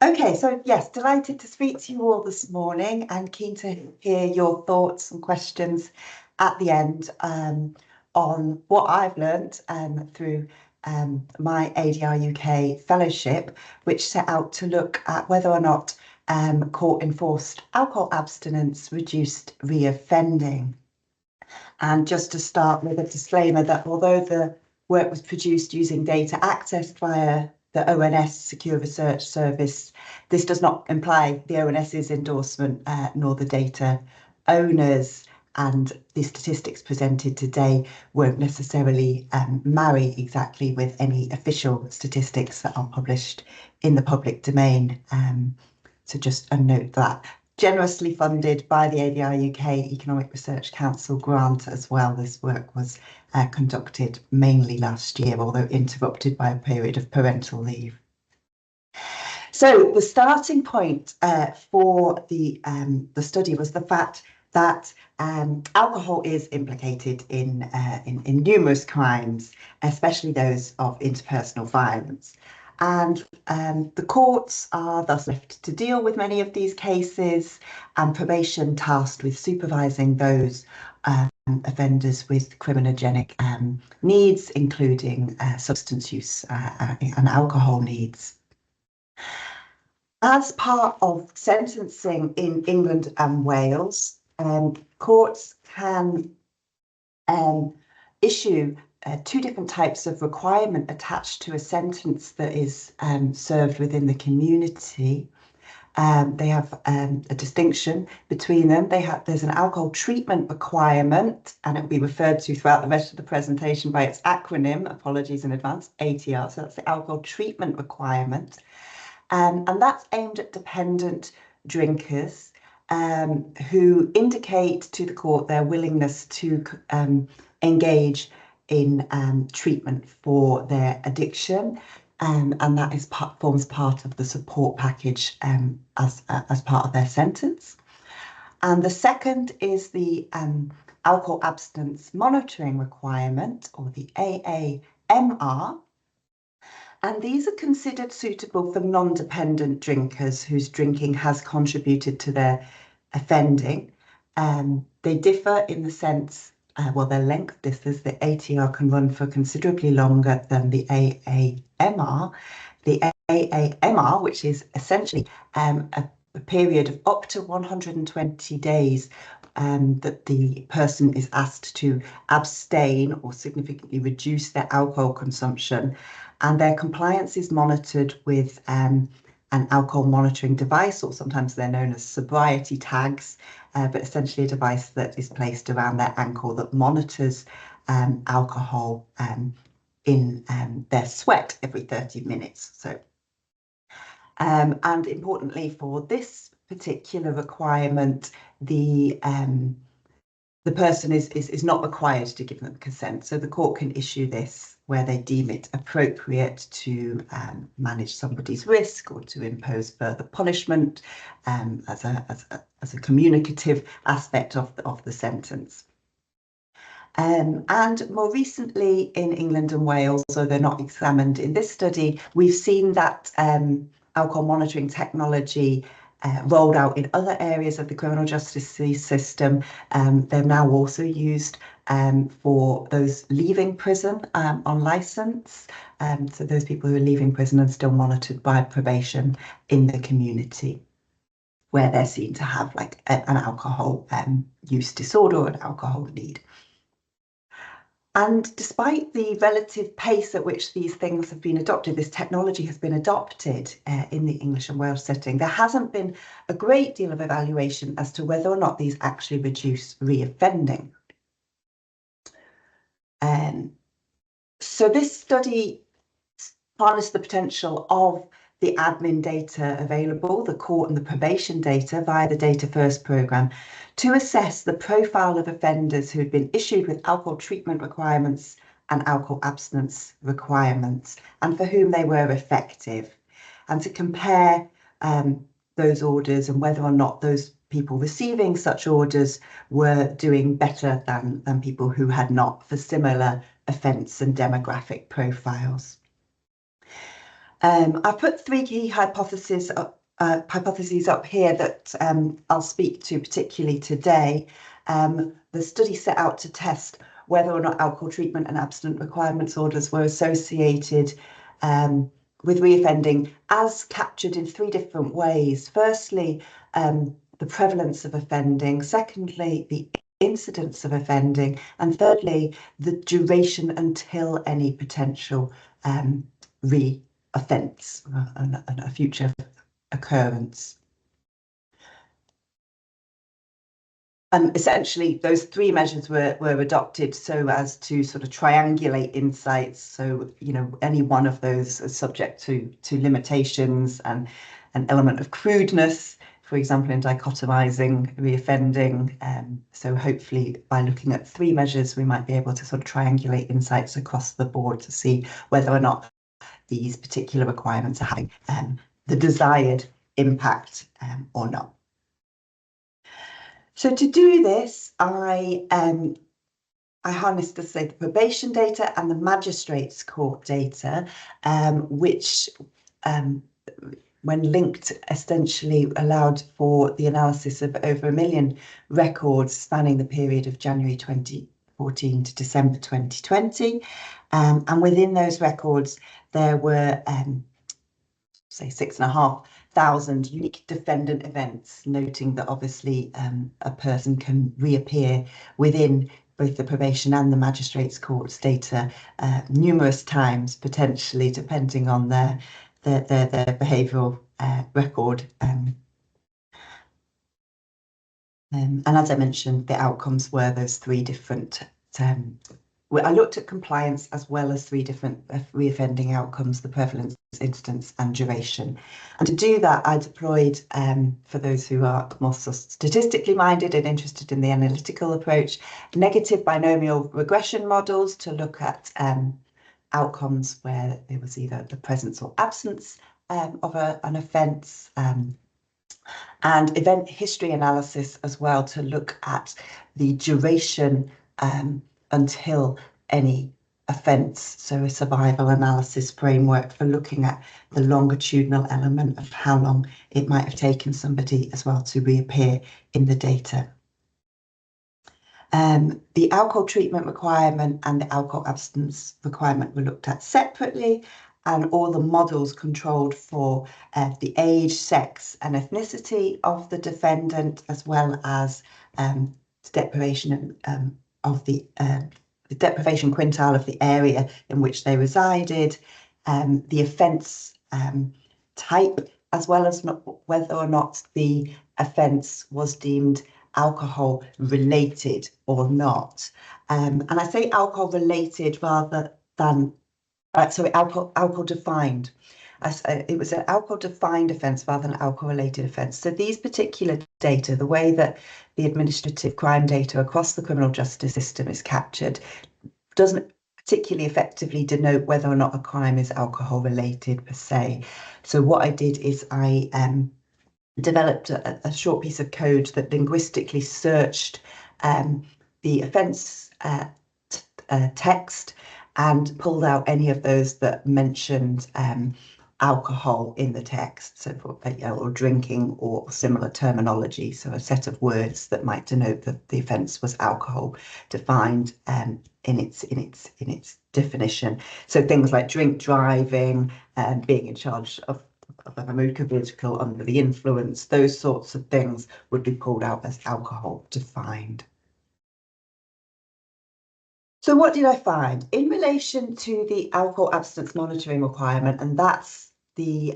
Okay, so yes, delighted to speak to you all this morning and keen to hear your thoughts and questions at the end on what I've learnt through my ADR UK fellowship, which set out to look at whether or not court-enforced alcohol abstinence reduced reoffending. And just to start with a disclaimer that although the work was produced using data accessed via the ONS Secure Research Service, this does not imply the ONS's endorsement nor the data owners, and the statistics presented today won't necessarily marry exactly with any official statistics that are published in the public domain. So just a note that. Generously funded by the ADR UK Economic Research Council grant as well. This work was conducted mainly last year, although interrupted by a period of parental leave. So the starting point for the study was the fact that alcohol is implicated in numerous crimes, especially those of interpersonal violence. And the courts are thus left to deal with many of these cases, and probation tasked with supervising those offenders with criminogenic needs, including substance use and alcohol needs. As part of sentencing in England and Wales, courts can issue two different types of requirement attached to a sentence that is served within the community. They have a distinction between them. There's an alcohol treatment requirement, and it will be referred to throughout the rest of the presentation by its acronym, apologies in advance, ATR. So that's the alcohol treatment requirement. And that's aimed at dependent drinkers who indicate to the court their willingness to engage in treatment for their addiction, and that forms part of the support package as part of their sentence. And the second is the alcohol abstinence monitoring requirement, or the AAMR. And these are considered suitable for non-dependent drinkers whose drinking has contributed to their offending. They differ in the sense, well, their length differs. The ATR can run for considerably longer than the AAMR. The AAMR, which is essentially a period of up to 120 days that the person is asked to abstain or significantly reduce their alcohol consumption, and their compliance is monitored with an alcohol monitoring device, or sometimes they're known as sobriety tags, but essentially a device that is placed around their ankle that monitors alcohol in their sweat every 30 minutes. So, and importantly for this particular requirement, the person is not required to give them consent. So the court can issue this where they deem it appropriate to manage somebody's risk or to impose further punishment as a communicative aspect of the sentence. And more recently in England and Wales, although they're not examined in this study, we've seen that alcohol monitoring technology rolled out in other areas of the criminal justice system. They're now also used for those leaving prison on licence. So those people who are leaving prison and still monitored by probation in the community, where they're seen to have like an alcohol use disorder or an alcohol need. And despite the relative pace at which these things have been adopted, this technology has been adopted in the English and Welsh setting, there hasn't been a great deal of evaluation as to whether or not these actually reduce reoffending. So this study harnessed the potential of the admin data available, the court and the probation data via the Data First programme, to assess the profile of offenders who had been issued with alcohol treatment requirements and alcohol abstinence requirements, and for whom they were effective, and to compare those orders and whether or not those people receiving such orders were doing better than people who had not, for similar offence and demographic profiles. I put three key hypotheses up here that I'll speak to particularly today. The study set out to test whether or not alcohol treatment and abstinence requirements orders were associated with reoffending as captured in three different ways. Firstly, the prevalence of offending. Secondly, the incidence of offending. And thirdly, the duration until any potential re-offence and a future occurrence. Essentially, those three measures were adopted so as to sort of triangulate insights. So, you know, any one of those is subject to limitations and an element of crudeness, for example, in dichotomizing reoffending. So hopefully by looking at three measures, we might be able to sort of triangulate insights across the board to see whether or not these particular requirements are having the desired impact or not. So to do this, I harnessed, the probation data and the magistrates court data, which, when linked, essentially allowed for the analysis of over 1 million records spanning the period of January 2014 to December 2020. And within those records, there were, say, 6,500 unique defendant events, noting that obviously a person can reappear within both the probation and the magistrates court's data numerous times, potentially, depending on their behavioural record. And as I mentioned, the outcomes were those three different. I looked at compliance as well as three different reoffending outcomes: the prevalence, incidence, and duration. And to do that, I deployed, for those who are more statistically minded and interested in the analytical approach, negative binomial regression models to look at outcomes where there was either the presence or absence of an offence, and event history analysis as well to look at the duration until any offence, so a survival analysis framework for looking at the longitudinal element of how long it might have taken somebody as well to reappear in the data. The alcohol treatment requirement and the alcohol abstinence requirement were looked at separately, and all the models controlled for the age, sex, and ethnicity of the defendant, as well as deprivation of the deprivation quintile of the area in which they resided, the offence type, as well as whether or not the offence was deemed alcohol related or not. And I say alcohol related rather than, sorry, alcohol defined. It was an alcohol defined offence rather than alcohol related offence. So these particular data, the way that the administrative crime data across the criminal justice system is captured, doesn't particularly effectively denote whether or not a crime is alcohol related per se. So what I did is I developed a short piece of code that linguistically searched the offence text and pulled out any of those that mentioned alcohol in the text, so for, or drinking or similar terminology, so a set of words that might denote that the offence was alcohol defined in its definition. So things like drink driving, being in charge of a motor vehicle under the influence, those sorts of things would be pulled out as alcohol defined. So what did I find? In relation to the alcohol abstinence monitoring requirement, and that's the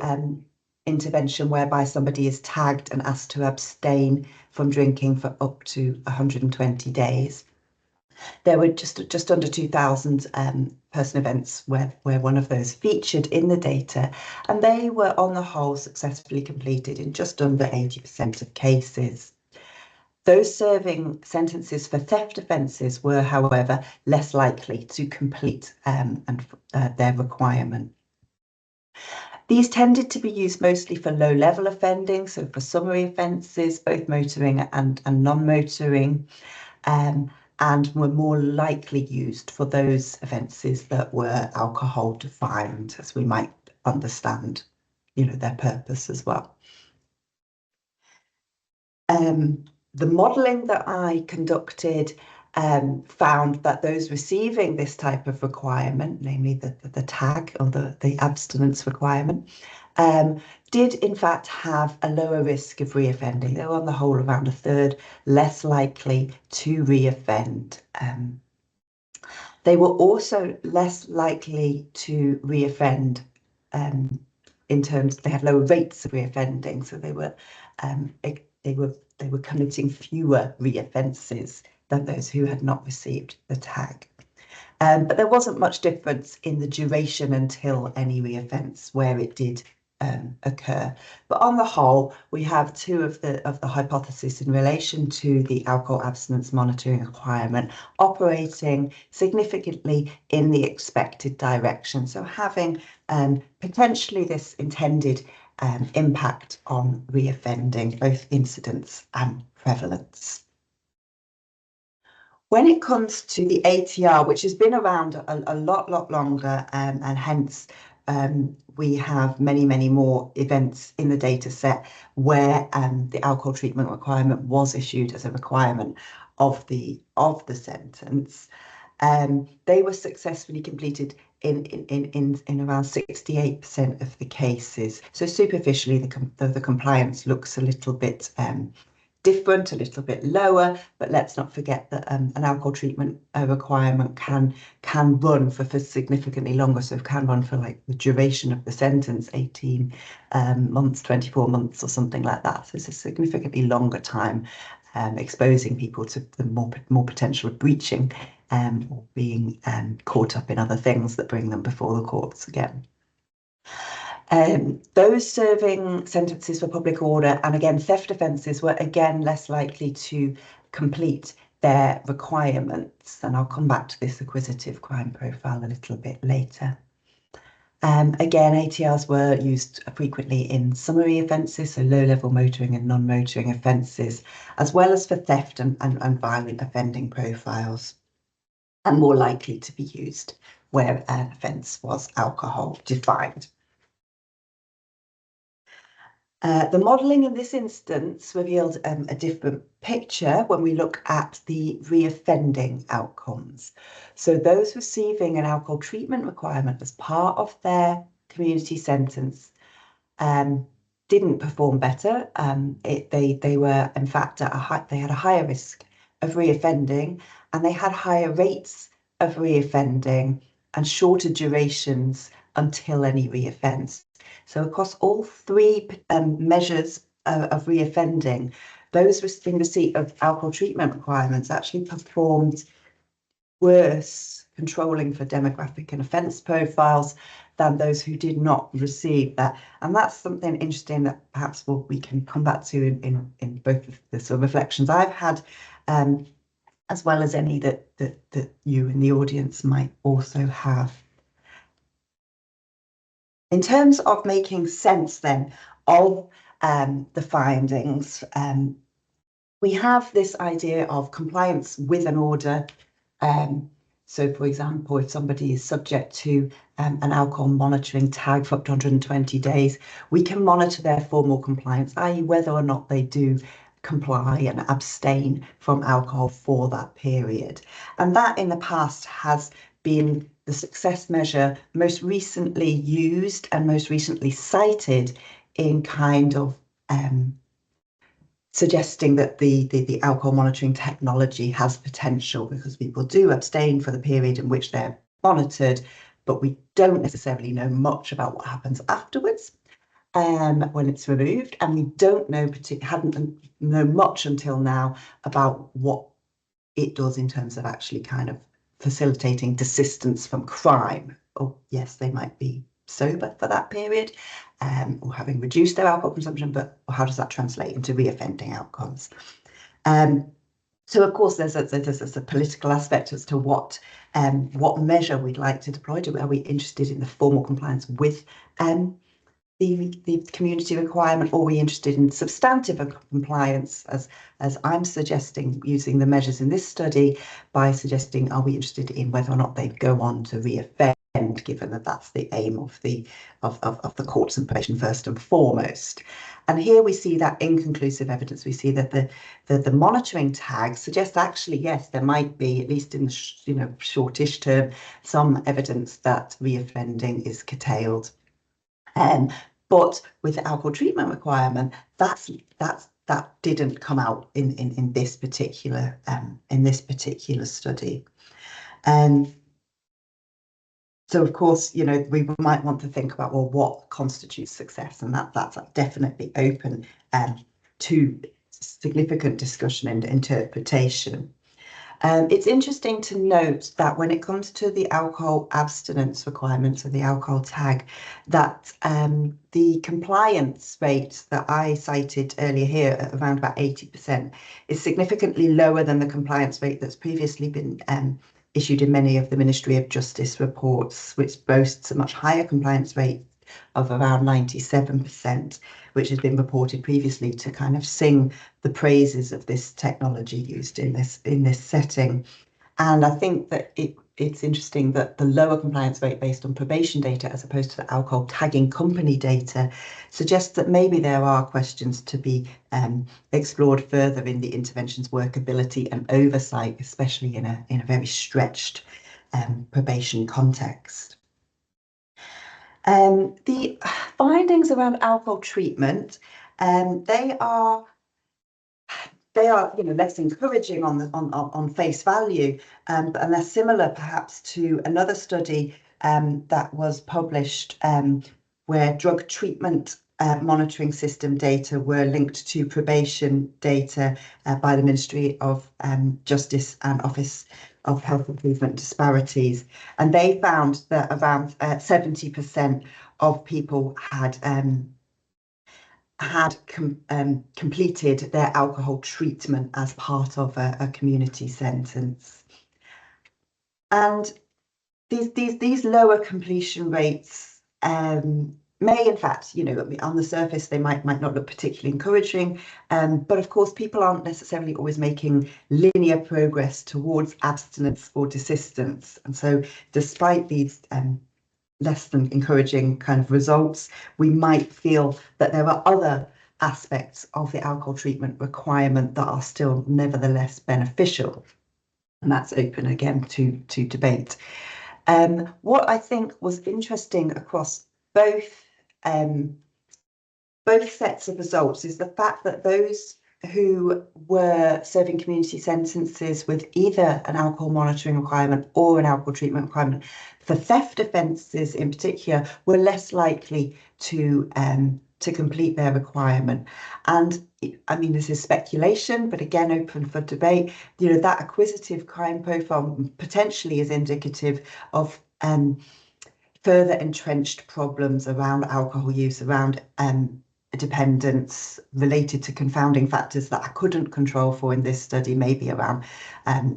intervention whereby somebody is tagged and asked to abstain from drinking for up to 120 days. There were just under 2,000 person events where one of those featured in the data, and they were on the whole successfully completed in just under 80% of cases. Those serving sentences for theft offences were, however, less likely to complete their requirement. These tended to be used mostly for low-level offending, so for summary offences, both motoring and non-motoring, and were more likely used for those offences that were alcohol defined, as we might understand, their purpose as well. The modelling that I conducted found that those receiving this type of requirement, namely the tag or the abstinence requirement, did in fact have a lower risk of reoffending. They were on the whole around a third less likely to reoffend. They were also less likely to reoffend in terms they had lower rates of reoffending, so they were committing fewer reoffences than those who had not received the tag. But there wasn't much difference in the duration until any reoffence where it did occur. But on the whole, we have two of the hypotheses in relation to the alcohol abstinence monitoring requirement operating significantly in the expected direction. So having potentially this intended impact on reoffending, both incidence and prevalence. When it comes to the ATR, which has been around a lot longer, and hence we have many more events in the data set where the alcohol treatment requirement was issued as a requirement of the sentence. They were successfully completed in around 68% of the cases. So superficially, the compliance looks a little bit different, a little bit lower, but let's not forget that an alcohol treatment requirement can run for significantly longer, so it can run for like the duration of the sentence, 18 months, 24 months or something like that. So it's a significantly longer time exposing people to the more potential of breaching or being caught up in other things that bring them before the courts again. Those serving sentences for public order and again theft offences were again less likely to complete their requirements, and I'll come back to this acquisitive crime profile a little bit later. Again, ATRs were used frequently in summary offences, so low-level motoring and non-motoring offences, as well as for theft and violent offending profiles, and more likely to be used where an offence was alcohol defined. The modelling in this instance revealed a different picture when we look at the reoffending outcomes. So those receiving an alcohol treatment requirement as part of their community sentence didn't perform better. They were in fact they had a higher risk of reoffending, and they had higher rates of reoffending and shorter durations until any reoffence. So across all three measures of reoffending, those in receipt of alcohol treatment requirements actually performed worse controlling for demographic and offence profiles than those who did not receive that. And that's something interesting that perhaps we can come back to in both of the sort of reflections I've had, as well as any that you in the audience might also have. In terms of making sense then of the findings, we have this idea of compliance with an order. So for example, if somebody is subject to an alcohol monitoring tag for up to 120 days, we can monitor their formal compliance, i.e. whether or not they do comply and abstain from alcohol for that period. And that in the past has been the success measure most recently used and most recently cited in kind of suggesting that the alcohol monitoring technology has potential, because people do abstain for the period in which they're monitored, but we don't necessarily know much about what happens afterwards when it's removed, and we don't hadn't known much until now about what it does in terms of actually kind of facilitating desistance from crime. Oh, yes, they might be sober for that period or having reduced their alcohol consumption, but how does that translate into reoffending outcomes? So of course there's a political aspect as to what measure we'd like to deploy. Are we interested in the formal compliance with the community requirement, or are we interested in substantive compliance, as I'm suggesting, using the measures in this study by suggesting, are we interested in whether or not they go on to reoffend? given that that's the aim of the courts and probation first and foremost. And here we see that inconclusive evidence. We see that the monitoring tag suggests actually, yes, there might be, at least in the shortish term, some evidence that reoffending is curtailed. But with the alcohol treatment requirement, that didn't come out in this particular study. So of course, we might want to think about, well, what constitutes success, and that's definitely open to significant discussion and interpretation. It's interesting to note that when it comes to the alcohol abstinence requirements of the alcohol tag, that the compliance rate that I cited earlier here at around about 80% is significantly lower than the compliance rate that's previously been issued in many of the Ministry of Justice reports, which boasts a much higher compliance rate of around 97%, which has been reported previously to kind of sing the praises of this technology used in this setting. And I think that it's interesting that the lower compliance rate based on probation data as opposed to the alcohol tagging company data suggests that maybe there are questions to be explored further in the intervention's workability and oversight, especially in a very stretched probation context. The findings around alcohol treatment, they are less encouraging on face value, and they're similar perhaps to another study that was published where drug treatment monitoring system data were linked to probation data by the Ministry of Justice and Office of Health Improvement Disparities, and they found that around 70% of people had completed their alcohol treatment as part of a community sentence. And these lower completion rates may, in fact, on the surface, they might not look particularly encouraging, but of course, people aren't necessarily always making linear progress towards abstinence or desistance. And so despite these less than encouraging kind of results, we might feel that there are other aspects of the alcohol treatment requirement that are still nevertheless beneficial. And that's open again to debate. What I think was interesting across both sets of results is the fact that those who were serving community sentences with either an alcohol monitoring requirement or an alcohol treatment requirement for theft offences in particular were less likely to complete their requirement. And I mean, this is speculation, but again, open for debate. That acquisitive crime profile potentially is indicative of further entrenched problems around alcohol use, around dependence related to confounding factors that I couldn't control for in this study, maybe around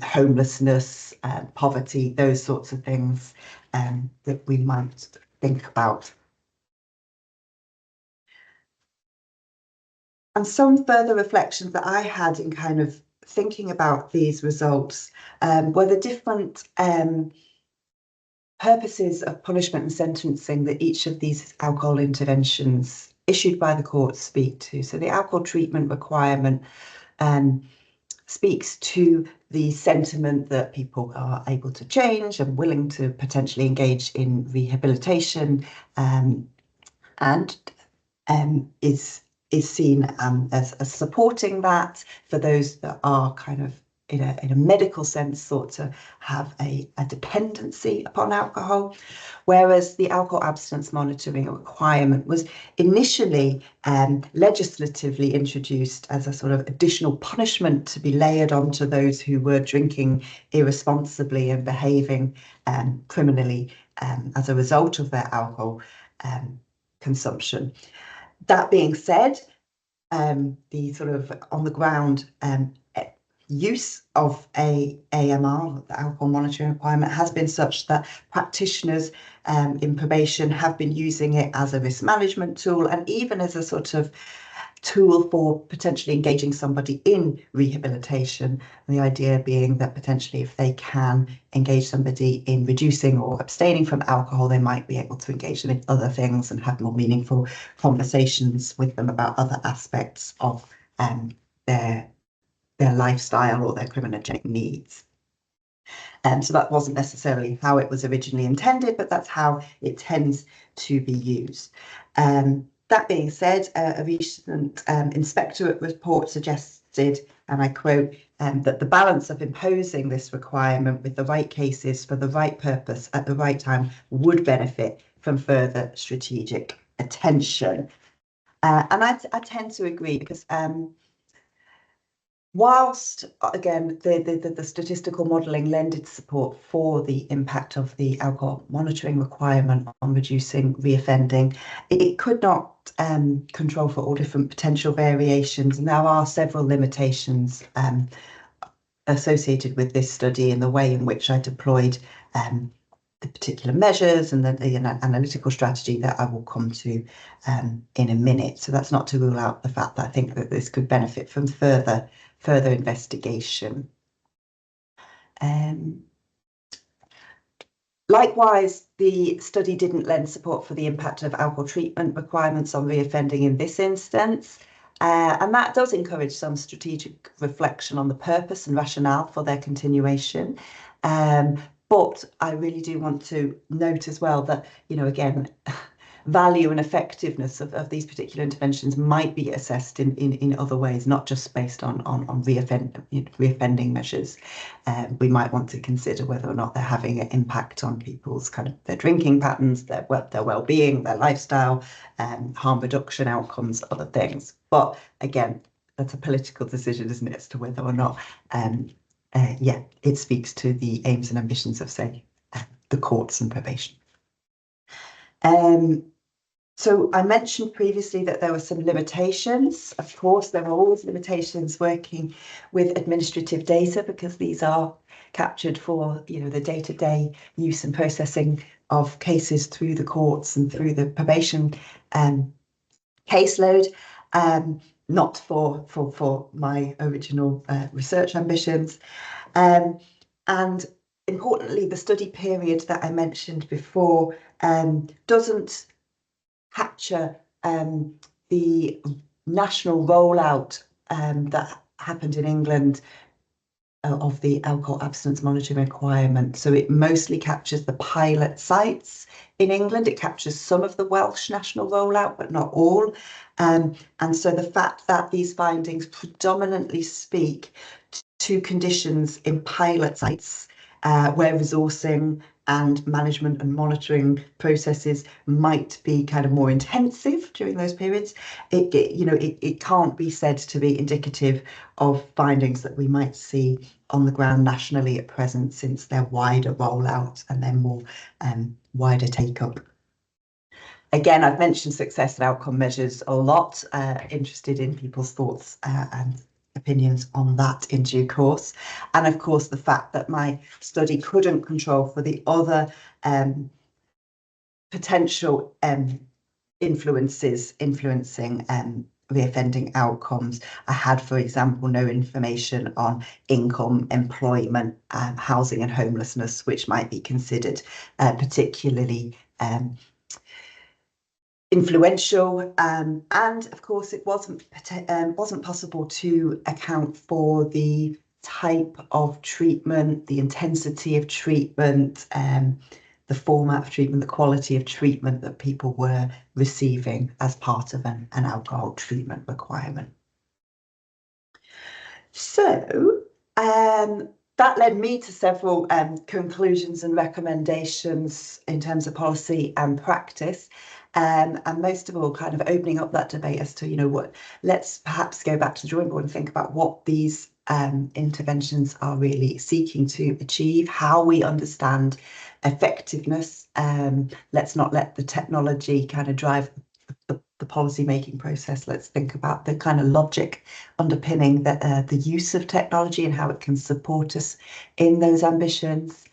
homelessness, poverty, those sorts of things that we might think about. And some further reflections that I had in kind of thinking about these results were the different purposes of punishment and sentencing that each of these alcohol interventions issued by the courts speak to. So the alcohol treatment requirement speaks to the sentiment that people are able to change and willing to potentially engage in rehabilitation, and is seen as supporting that for those that are kind of in a medical sense thought to have a dependency upon alcohol, whereas the alcohol abstinence monitoring requirement was initially legislatively introduced as a sort of additional punishment to be layered onto those who were drinking irresponsibly and behaving criminally as a result of their alcohol consumption. That being said, the sort of on the ground use of AAMR, the alcohol monitoring requirement, has been such that practitioners in probation have been using it as a risk management tool and even as a sort of tool for potentially engaging somebody in rehabilitation. And the idea being that potentially if they can engage somebody in reducing or abstaining from alcohol, they might be able to engage them in other things and have more meaningful conversations with them about other aspects of their lifestyle or their criminogenic needs. So that wasn't necessarily how it was originally intended, but that's how it tends to be used. That being said, a recent inspectorate report suggested, and I quote, that the balance of imposing this requirement with the right cases for the right purpose at the right time would benefit from further strategic attention. And I tend to agree, because whilst, again, the statistical modelling lended support for the impact of the alcohol monitoring requirement on reducing reoffending, it could not control for all different potential variations, and there are several limitations associated with this study in the way in which I deployed the particular measures and the analytical strategy that I will come to in a minute. So that's not to rule out the fact that I think that this could benefit from further investigation. Likewise, the study didn't lend support for the impact of alcohol treatment requirements on reoffending in this instance. And that does encourage some strategic reflection on the purpose and rationale for their continuation. But I really do want to note as well that, again, value and effectiveness of these particular interventions might be assessed in other ways, not just based on reoffending measures. We might want to consider whether or not they're having an impact on people's their drinking patterns, their well-being, their lifestyle, harm reduction outcomes, other things. But again, that's a political decision, isn't it, as to whether or not it speaks to the aims and ambitions of, say, the courts and probation. So I mentioned previously that there were some limitations. Of course, there are always limitations working with administrative data, because these are captured for the day-to-day use and processing of cases through the courts and through the probation caseload. Not for my original research ambitions. And importantly, the study period that I mentioned before doesn't capture the national rollout that happened in England of the alcohol abstinence monitoring requirement. So it mostly captures the pilot sites in England. It captures some of the Welsh national rollout, but not all. And so the fact that these findings predominantly speak to conditions in pilot sites where resourcing and management and monitoring processes might be more intensive during those periods, it can't be said to be indicative of findings that we might see on the ground nationally at present, since their wider rollout and their more wider take-up. Again, I've mentioned success and outcome measures a lot, interested in people's thoughts and opinions on that in due course. And of course, the fact that my study couldn't control for the other potential influencing reoffending outcomes. I had, for example, no information on income, employment, housing and homelessness, which might be considered particularly influential, and of course it wasn't possible to account for the type of treatment, the intensity of treatment, the format of treatment, the quality of treatment that people were receiving as part of an alcohol treatment requirement. So that led me to several conclusions and recommendations in terms of policy and practice. And most of all, opening up that debate as to, let's perhaps go back to the drawing board and think about what these interventions are really seeking to achieve, how we understand effectiveness. Let's not let the technology drive the policy making process. Let's think about the logic underpinning the use of technology and how it can support us in those ambitions.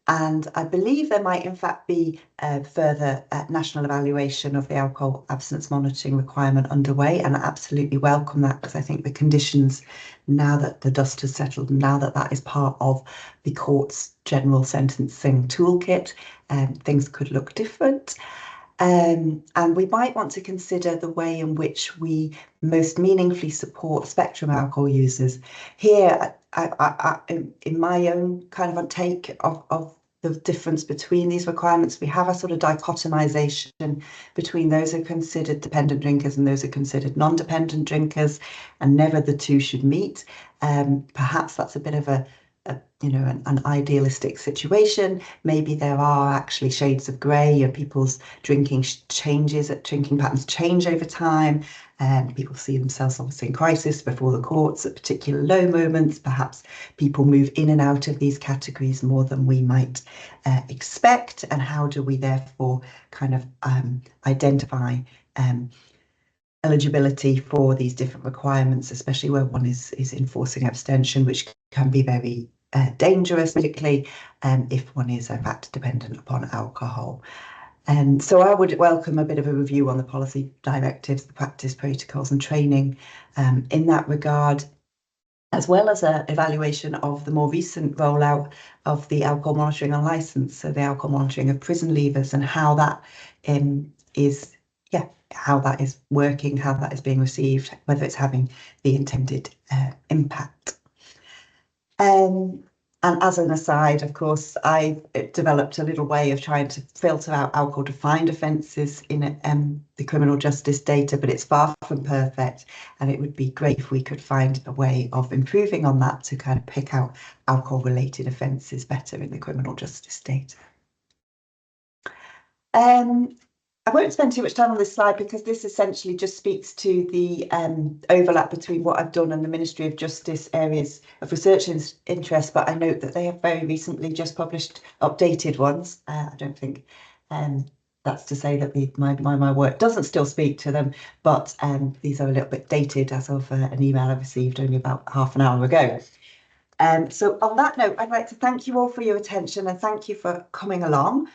And I believe there might in fact be further national evaluation of the alcohol abstinence monitoring requirement underway, and I absolutely welcome that, because I think the conditions, now that the dust has settled, now that that is part of the court's general sentencing toolkit, things could look different. And we might want to consider the way in which we most meaningfully support spectrum alcohol users. Here, in my own kind of take of the difference between these requirements, we have a sort of dichotomization between those who are considered dependent drinkers and those who are considered non-dependent drinkers, and never the two should meet. Perhaps that's a bit of an idealistic situation. Maybe there are actually shades of grey, and people's drinking patterns change over time, and people see themselves obviously in crisis before the courts at particular low moments. Perhaps people move in and out of these categories more than we might expect, and how do we therefore kind of identify eligibility for these different requirements, especially where one is enforcing abstention, which can be very dangerous medically if one is in fact dependent upon alcohol. So I would welcome a bit of a review on the policy directives, the practice protocols and training in that regard, as well as an evaluation of the more recent rollout of the alcohol monitoring on licence, so the alcohol monitoring of prison leavers, and how that how that is working, how that is being received, whether it's having the intended impact. And as an aside, of course, I developed a little way of trying to filter out alcohol-defined offences in the criminal justice data, but it's far from perfect, and it would be great if we could find a way of improving on that to kind of pick out alcohol-related offences better in the criminal justice data. I won't spend too much time on this slide, because this essentially just speaks to the overlap between what I've done and the Ministry of Justice areas of research interest, but I note that they have very recently just published updated ones. I don't think that's to say that my work doesn't still speak to them, but these are a little bit dated as of an email I received only about half an hour ago. So on that note, I'd like to thank you all for your attention, and thank you for coming along.